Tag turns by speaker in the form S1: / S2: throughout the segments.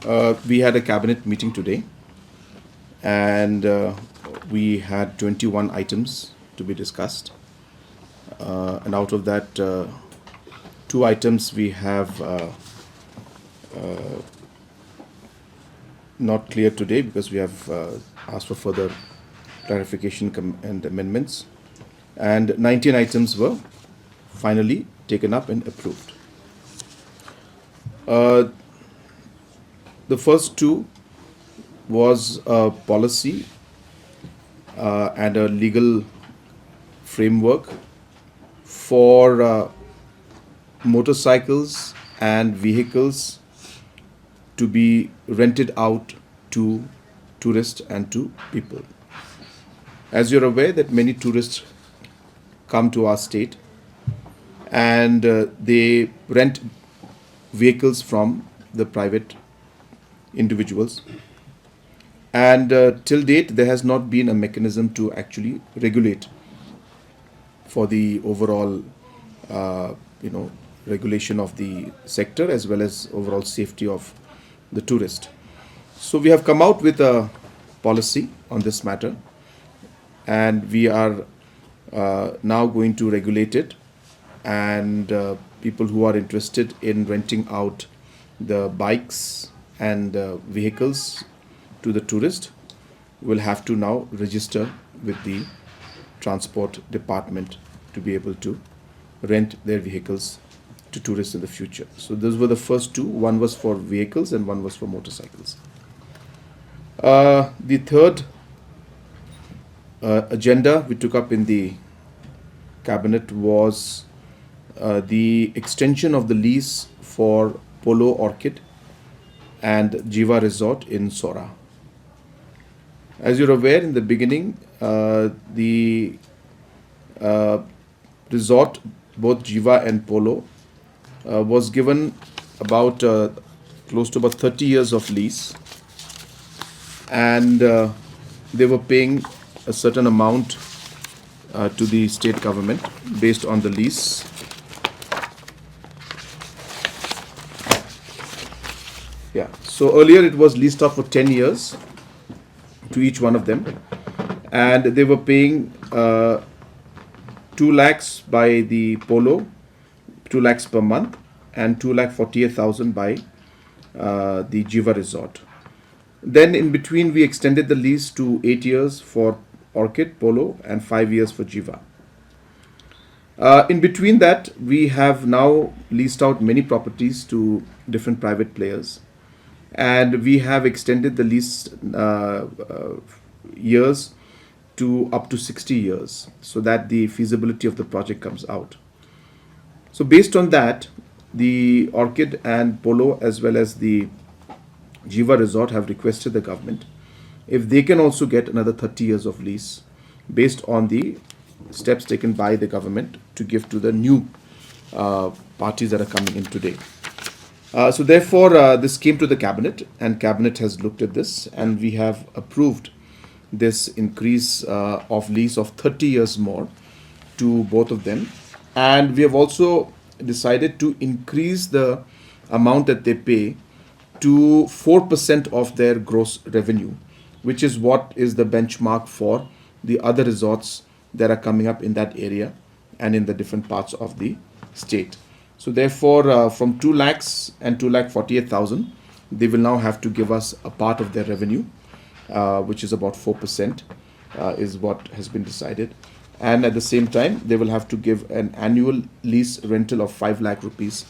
S1: We had a cabinet meeting today, and we had 21 items to be discussed. And out of that, two items we have not cleared today because we have asked for further clarification and amendments. And 19 items were finally taken up and approved. The first two was a policy and a legal framework for motorcycles and vehicles to be rented out to tourists and to people. As you're aware that many tourists come to our state and they rent vehicles from the private individuals, and till date there has not been a mechanism to actually regulate for the overall regulation of the sector as well as overall safety of the tourist. So we have come out with a policy on this matter, and we are now going to regulate it, and people who are interested in renting out the bikes and vehicles to the tourist will have to now register with the transport department to be able to rent their vehicles to tourists in the future. So those were the first two. One was for vehicles and one was for motorcycles. The third agenda we took up in the cabinet was the extension of the lease for Polo Orchid and Jiva Resort in Sora. As you're aware, in the beginning, the resort, both Jiva and Polo, was given about close to about 30 years of lease, and they were paying a certain amount to the state government based on the lease. Yeah, so earlier it was leased out for 10 years to each one of them, and they were paying 2 lakhs by the Polo, 2 lakhs per month, and 2,48,000 by the Jiva Resort. Then in between we extended the lease to 8 years for Orchid, Polo, and 5 years for Jiva. In between that, we have now leased out many properties to different private players, and we have extended the lease years to up to 60 years so that the feasibility of the project comes out. So based on that, the Orchid and Polo as well as the Jiva Resort have requested the government if they can also get another 30 years of lease based on the steps taken by the government to give to the new parties that are coming in today. So therefore, this came to the cabinet, and cabinet has looked at this, and we have approved this increase of lease of 30 years more to both of them. And we have also decided to increase the amount that they pay to 4% of their gross revenue, which is what is the benchmark for the other resorts that are coming up in that area and in the different parts of the state. So therefore, from 2 lakhs and 2,48,000, they will now have to give us a part of their revenue, which is about 4%, is what has been decided. And at the same time, they will have to give an annual lease rental of 5 lakh rupees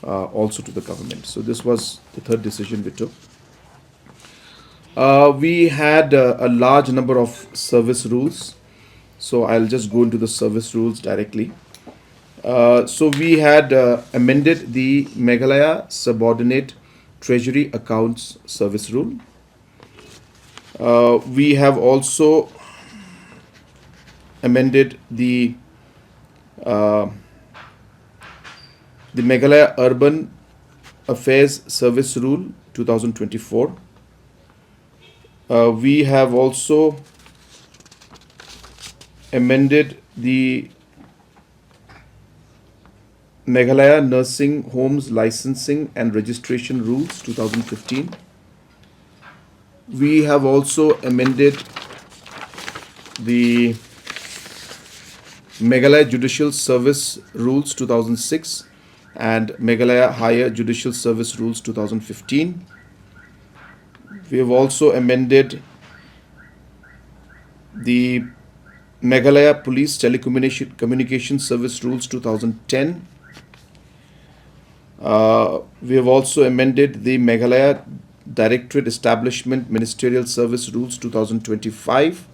S1: also to the government. So this was the third decision we took. We had a large number of service rules. So I'll just go into the service rules directly. So we had amended the Meghalaya Subordinate Treasury Accounts Service Rule. We have also amended the Meghalaya Urban Affairs Service Rule 2024. We have also amended the Meghalaya Nursing Homes Licensing and Registration Rules 2015. We have also amended the Meghalaya Judicial Service Rules 2006 and Meghalaya Higher Judicial Service Rules 2015. We have also amended the Meghalaya Police Telecommunication Service Rules 2010. We have also amended the Meghalaya Directorate Establishment Ministerial Service Rules 2025.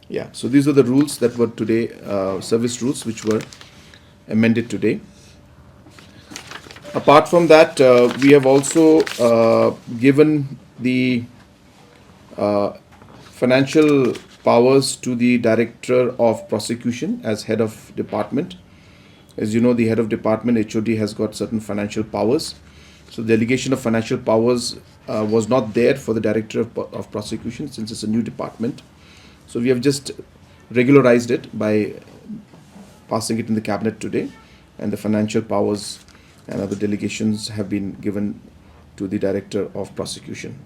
S1: Yeah, so these are the rules that were today, service rules which were amended today. Apart from that, we have also given the financial powers to the Director of Prosecution as head of department. As you know, the head of department, HOD, has got certain financial powers. So delegation of financial powers was not there for the Director of Prosecution since it's a new department. So we have just regularized it by passing it in the cabinet today, and the financial powers and other delegations have been given to the Director of Prosecution.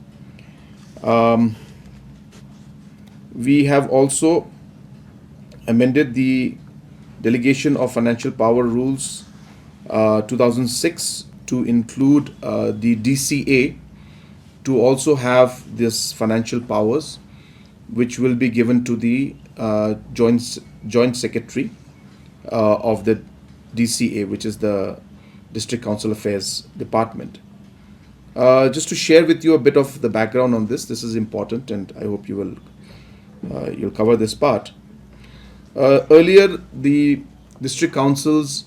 S1: We have also amended the Delegation of Financial Power Rules 2006 to include the DCA to also have this financial powers, which will be given to the Joint Secretary of the DCA, which is the District Council Affairs Department. Just to share with you a bit of the background on this, this is important, and I hope you will you'll cover this part. Earlier, the district councils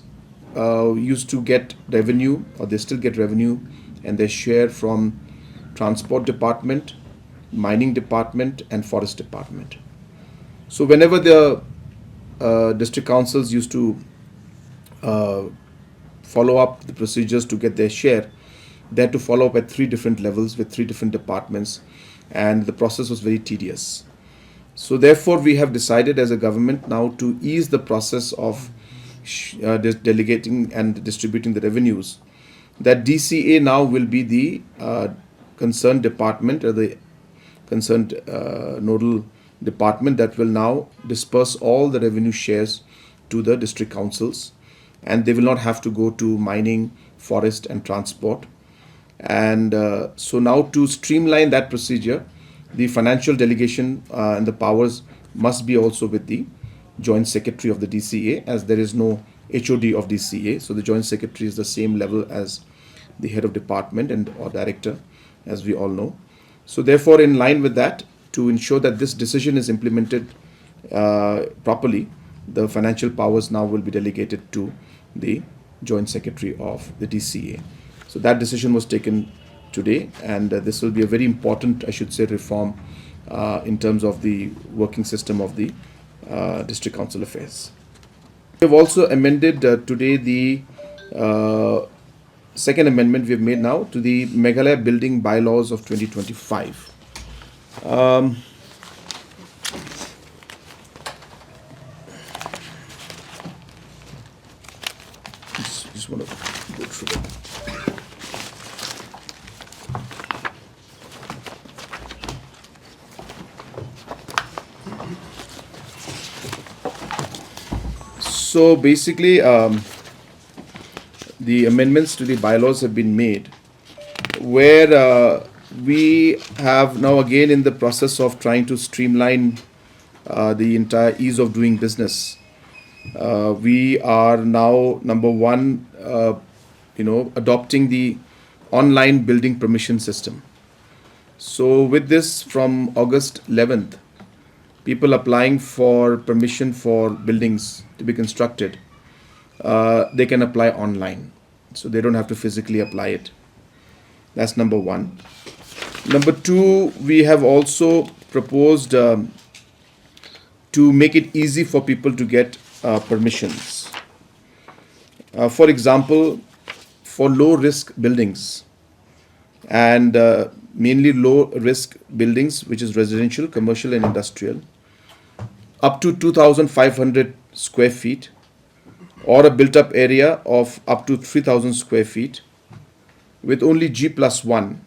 S1: used to get revenue, or they still get revenue, and they share from Transport Department, Mining Department, and Forest Department. So whenever the district councils used to follow up the procedures to get their share, they had to follow up at 3 different levels with 3 different departments, and the process was very tedious. So therefore, we have decided as a government now to ease the process of delegating and distributing the revenues, that DCA now will be the concerned department, or the concerned nodal department that will now disperse all the revenue shares to the district councils, and they will not have to go to mining, forest, and transport. And so now, to streamline that procedure, the financial delegation and the powers must be also with the Joint Secretary of the DCA, as there is no HOD of DCA. So the Joint Secretary is the same level as the head of department and or director, as we all know. So therefore, in line with that, to ensure that this decision is implemented properly, the financial powers now will be delegated to the Joint Secretary of the DCA. So that decision was taken today, and this will be a very important, I should say, reform in terms of the working system of the District Council Affairs. We have also amended today the second amendment we have made now to the Meghalaya Building Bylaws of 2025. Just want to go through it. So basically, the amendments to the bylaws have been made, where we have now again in the process of trying to streamline the entire ease of doing business. We are now, number one, adopting the online building permission system. So with this, from August 11th, people applying for permission for buildings to be constructed, they can apply online. So they don't have to physically apply it. That's number one. Number two, we have also proposed to make it easy for people to get permissions. For example, for low risk buildings, and mainly low risk buildings, which is residential, commercial, and industrial, up to 2,500 square feet, or a built up area of up to 3,000 square feet, with only G+1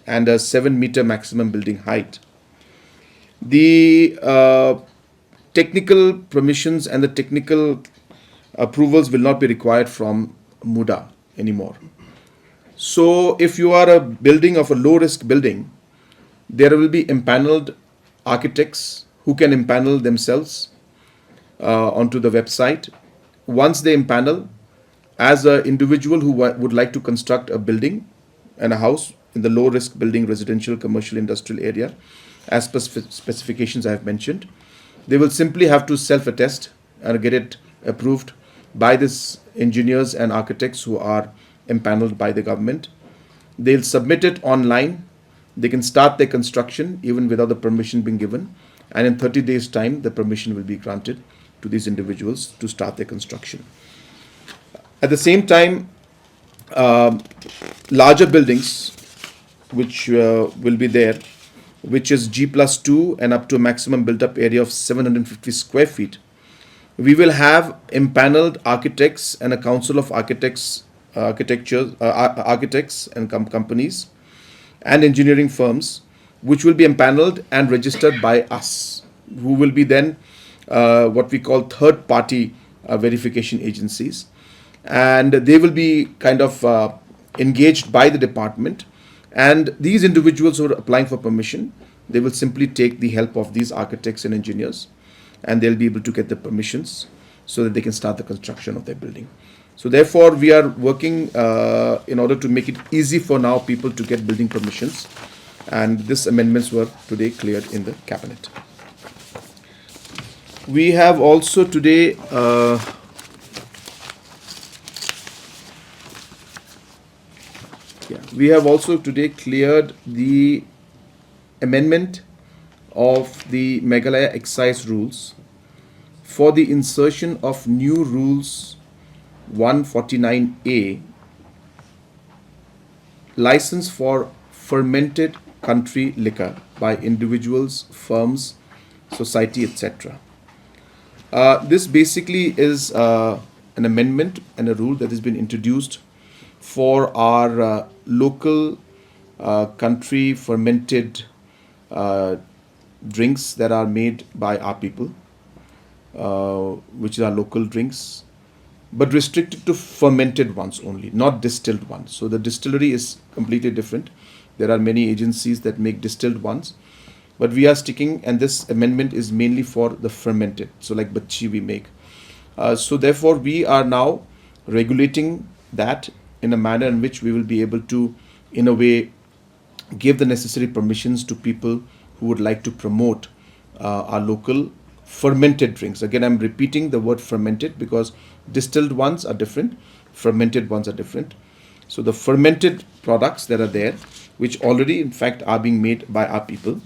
S1: and a 7-meter maximum building height. The technical permissions and the technical approvals will not be required from MUDA anymore. So if you are a building of a low risk building, there will be empaneled architects who can empanel themselves onto the website. Once they empanel, as an individual who would like to construct a building and a house in the low risk building, residential, commercial, industrial area, as per specifications I have mentioned, they will simply have to self-attest and get it approved by these engineers and architects who are empaneled by the government. They'll submit it online. They can start their construction even without the permission being given. And in 30 days' time, the permission will be granted to these individuals to start their construction. At the same time, larger buildings, which will be there, which is G+2 and up to a maximum built-up area of 750 square feet, we will have empaneled architects and a council of architects, architects and companies and engineering firms, which will be empaneled and registered by us, who will be then what we call third-party verification agencies. And they will be kind of engaged by the department. And these individuals who are applying for permission, they will simply take the help of these architects and engineers, and they'll be able to get the permissions so that they can start the construction of their building. So therefore, we are working in order to make it easy for now people to get building permissions. And these amendments were today cleared in the cabinet. We have also today cleared the amendment of the Meghalaya excise rules for the insertion of new rules 149A, license for fermented country liquor by individuals, firms, society, etc. This basically is an amendment and a rule that has been introduced for our local country fermented drinks that are made by our people, which are local drinks, but restricted to fermented ones only, not distilled ones. So the distillery is completely different. There are many agencies that make distilled ones, but we are sticking, and this amendment is mainly for the fermented. So like bacchi we make. So therefore we are now regulating that in a manner in which we will be able to, in a way, give the necessary permissions to people who would like to promote our local fermented drinks. Again, I'm repeating the word fermented because distilled ones are different, fermented ones are different. So the fermented products that are there, which already in fact are being made by our people,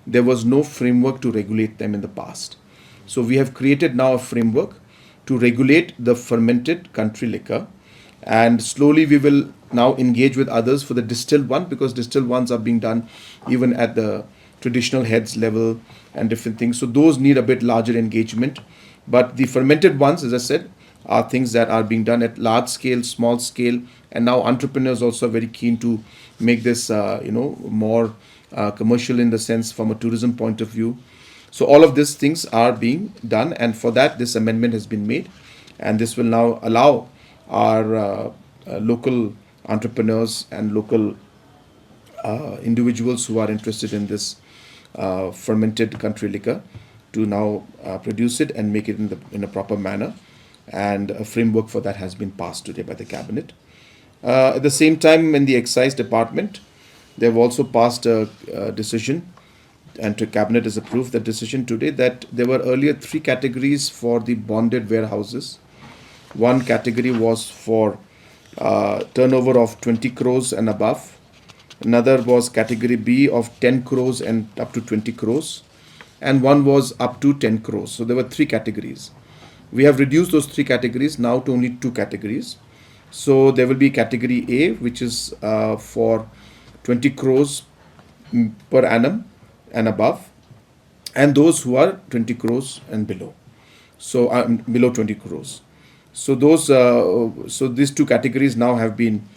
S1: there was no framework to regulate them in the past. So we have created now a framework to regulate the fermented country liquor, and slowly we will now engage with others for the distilled one, because distilled ones are being done even at the traditional heads level and different things. So those need a bit larger engagement. But the fermented ones, as I said, are things that are being done at large scale, small scale, and now entrepreneurs also are very keen to make this, more commercial in the sense from a tourism point of view. So all of these things are being done, and for that this amendment has been made, and this will now allow our local entrepreneurs and local individuals who are interested in this fermented country liquor to now produce it and make it in a proper manner, and a framework for that has been passed today by the cabinet. At the same time, in the excise department, they have also passed a decision, and the cabinet has approved the decision today, that there were earlier 3 categories for the bonded warehouses. One category was for turnover of 20 crores and above. Another was category B of 10 crores and up to 20 crores. And one was up to 10 crores. So there were 3 categories. We have reduced those 3 categories now to only 2 categories. So there will be category A, which is for 20 crores per annum and above, and those who are 20 crores and below. So below 20 crores. So those, so these 2 categories now have been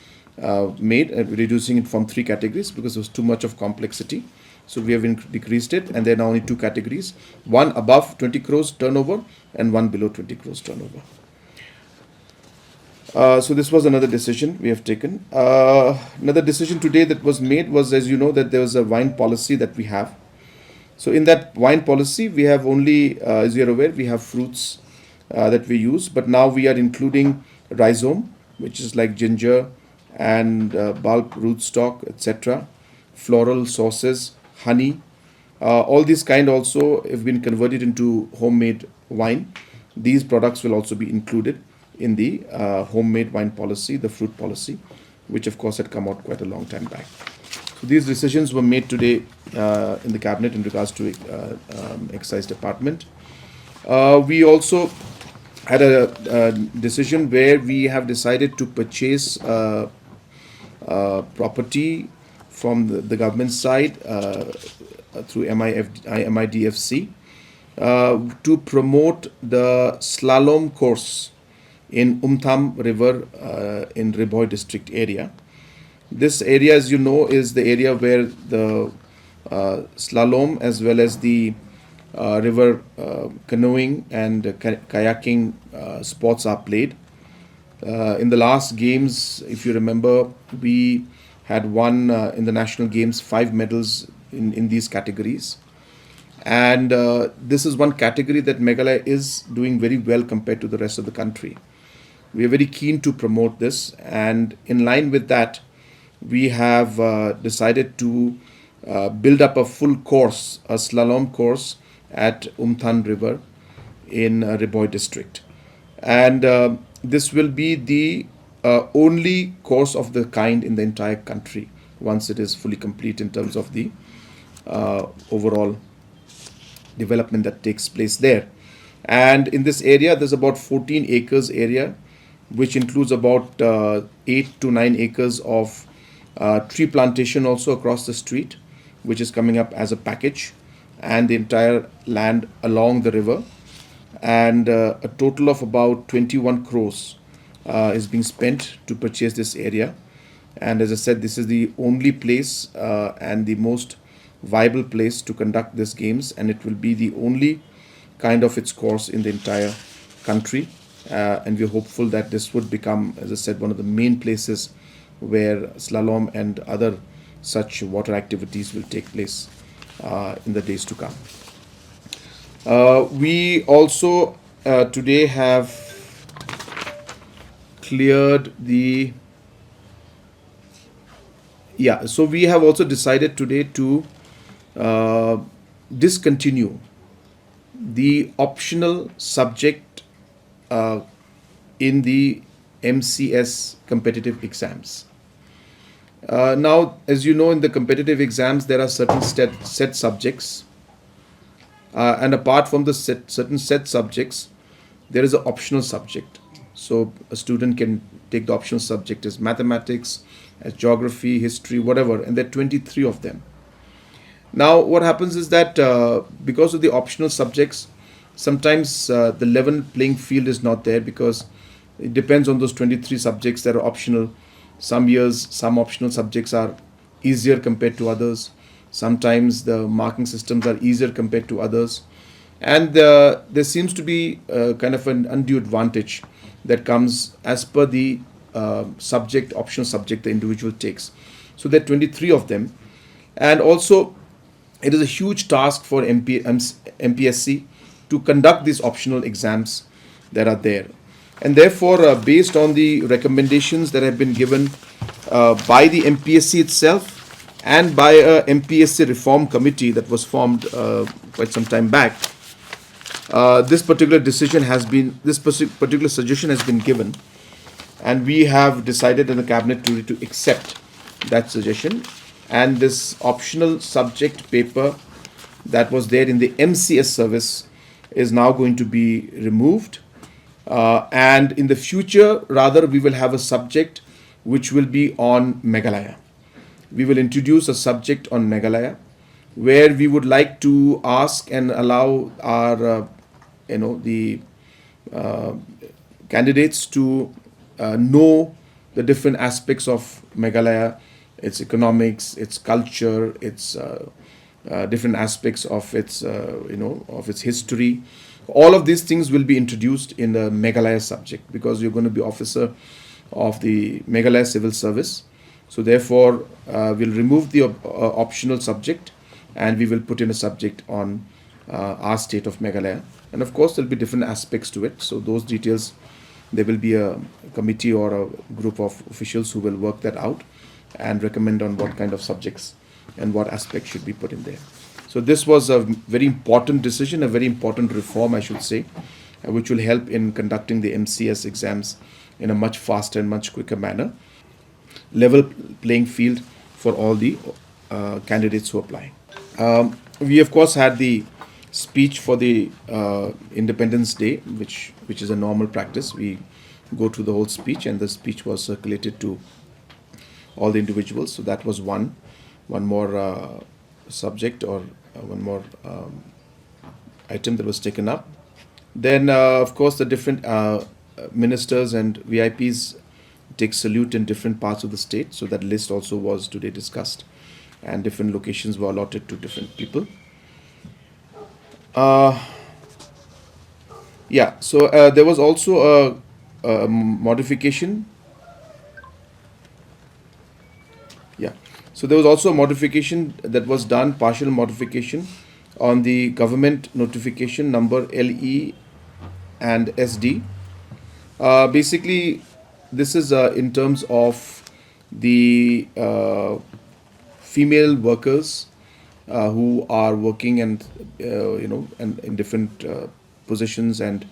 S1: made, reducing it from 3 categories because there was too much of complexity. So we have decreased it, and there are now only 2 categories: one above 20 crores turnover and one below 20 crores turnover. So this was another decision we have taken. Another decision today that was made was, as you know, that there was a wine policy that we have. So in that wine policy, we have only, as you're aware, we have fruits that we use, but now we are including rhizome, which is like ginger and bulb, rootstock, etc., floral sauces, honey. All these kind also have been converted into homemade wine. These products will also be included in the homemade wine policy, the fruit policy, which of course had come out quite a long time back. So these decisions were made today in the cabinet in regards to excise department. We also had a decision where we have decided to purchase property from the government side through MIDFC to promote the slalom course in Umtham River in Riboy district area. This area, as you know, is the area where the slalom as well as the river canoeing and kayaking sports are played. In the last games, if you remember, we had won in the national games 5 medals in these categories. And this is one category that Meghalaya is doing very well compared to the rest of the country. We are very keen to promote this, and in line with that, we have decided to build up a full course, a slalom course at Umthan River in Riboy district. And this will be the only course of the kind in the entire country once it is fully complete in terms of the overall development that takes place there. And in this area, there's about 14 acres area, which includes about 8 to 9 acres of tree plantation also across the street, which is coming up as a package, and the entire land along the river. And a total of about 21 crores is being spent to purchase this area. And as I said, this is the only place and the most viable place to conduct these games, and it will be the only kind of its course in the entire country. And we're hopeful that this would become, as I said, one of the main places where slalom and other such water activities will take place in the days to come. We also today have cleared the so we have also decided today to discontinue the optional subject in the MCS competitive exams. Now, as you know, in the competitive exams, there are certain set subjects, and apart from the certain set subjects, there is an optional subject. So a student can take the optional subject as mathematics, as geography, history, whatever, and there are 23 of them. Now, what happens is that because of the optional subjects, sometimes the level playing field is not there, because it depends on those 23 subjects that are optional. Some years, some optional subjects are easier compared to others. Sometimes the marking systems are easier compared to others. And there seems to be kind of an undue advantage that comes as per the optional subject the individual takes. So there are 23 of them. And also, it is a huge task for MPSC to conduct these optional exams that are there. And therefore, based on the recommendations that have been given by the MPSC itself and by a MPSC reform committee that was formed quite some time back, this particular suggestion has been given, and we have decided in the cabinet to accept that suggestion. And this optional subject paper that was there in the MCS service is now going to be removed. And in the future, rather, we will have a subject which will be on Meghalaya. We will introduce a subject on Meghalaya, where we would like to ask and allow our, the candidates to know the different aspects of Meghalaya, its economics, its culture, its different aspects of its of its history. All of these things will be introduced in the Meghalaya subject, because you're going to be officer of the Meghalaya Civil Service. So therefore, we'll remove the optional subject, and we will put in a subject on our state of Meghalaya. And of course, there'll be different aspects to it. So those details, there will be a committee or a group of officials who will work that out and recommend on what kind of subjects and what aspects should be put in there. So this was a very important decision, a very important reform, I should say, which will help in conducting the MCS exams in a much faster and much quicker manner. Level playing field for all the candidates who apply. We of course had the speech for the Independence Day, which is a normal practice. We go through the whole speech, and the speech was circulated to all the individuals. So that was one more subject, or one more item that was taken up. Then of course the different ministers and VIPs take salute in different parts of the state. So that list also was today discussed, and different locations were allotted to different people. So there was also a modification. So there was also a modification that was done, partial modification, on the government notification number LE and SD. Basically, this is in terms of the female workers who are working and and in different positions and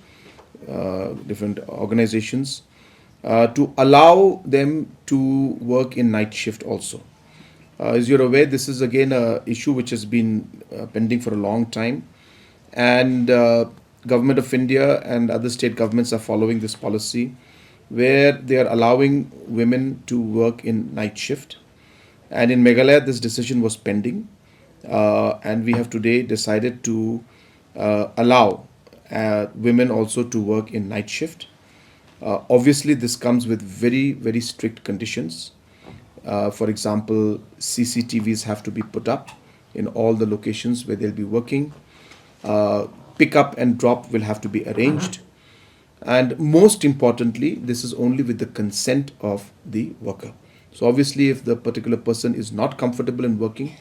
S1: different organizations, to allow them to work in night shift also. As you're aware, this is again a issue which has been pending for a long time, and Government of India and other state governments are following this policy, where they are allowing women to work in night shift. And in Meghalaya, this decision was pending, and we have today decided to allow women also to work in night shift. Obviously, this comes with very, very strict conditions. For example, CCTVs have to be put up in all the locations where they'll be working. Pick up and drop will have to be arranged. And most importantly, this is only with the consent of the worker. So obviously, if the particular person is not comfortable in working,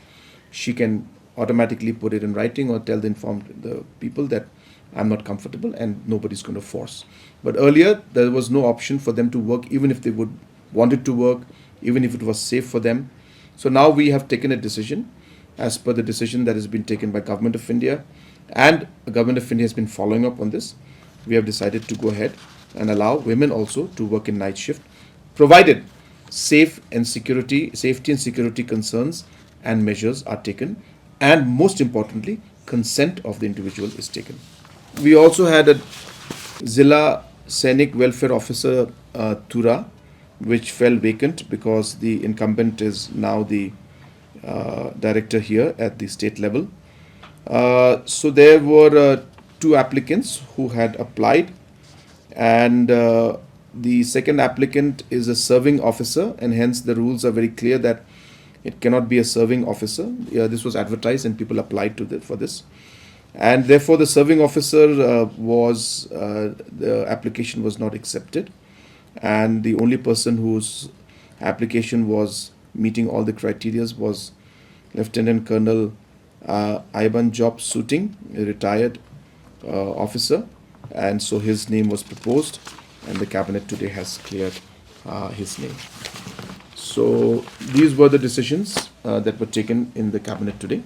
S1: she can automatically put it in writing or tell the people that I'm not comfortable, and nobody's going to force. But earlier, there was no option for them to work, even if they wanted to work, even if it was safe for them. So now we have taken a decision, as per the decision that has been taken by Government of India, and the Government of India has been following up on this. We have decided to go ahead and allow women also to work in night shift, provided safety and security concerns and measures are taken, and most importantly, consent of the individual is taken. We also had a Zilla Sainik Welfare Officer Tura, which fell vacant because the incumbent is now the director here at the state level. So there were two applicants who had applied, and the second applicant is a serving officer, and hence the rules are very clear that it cannot be a serving officer. This was advertised and people applied for this, and therefore the serving officer the application was not accepted, and the only person whose application was meeting all the criteria was Lieutenant Colonel Iban Job Suiting, a retired officer, and so his name was proposed, and the cabinet today has cleared his name. So these were the decisions that were taken in the cabinet today.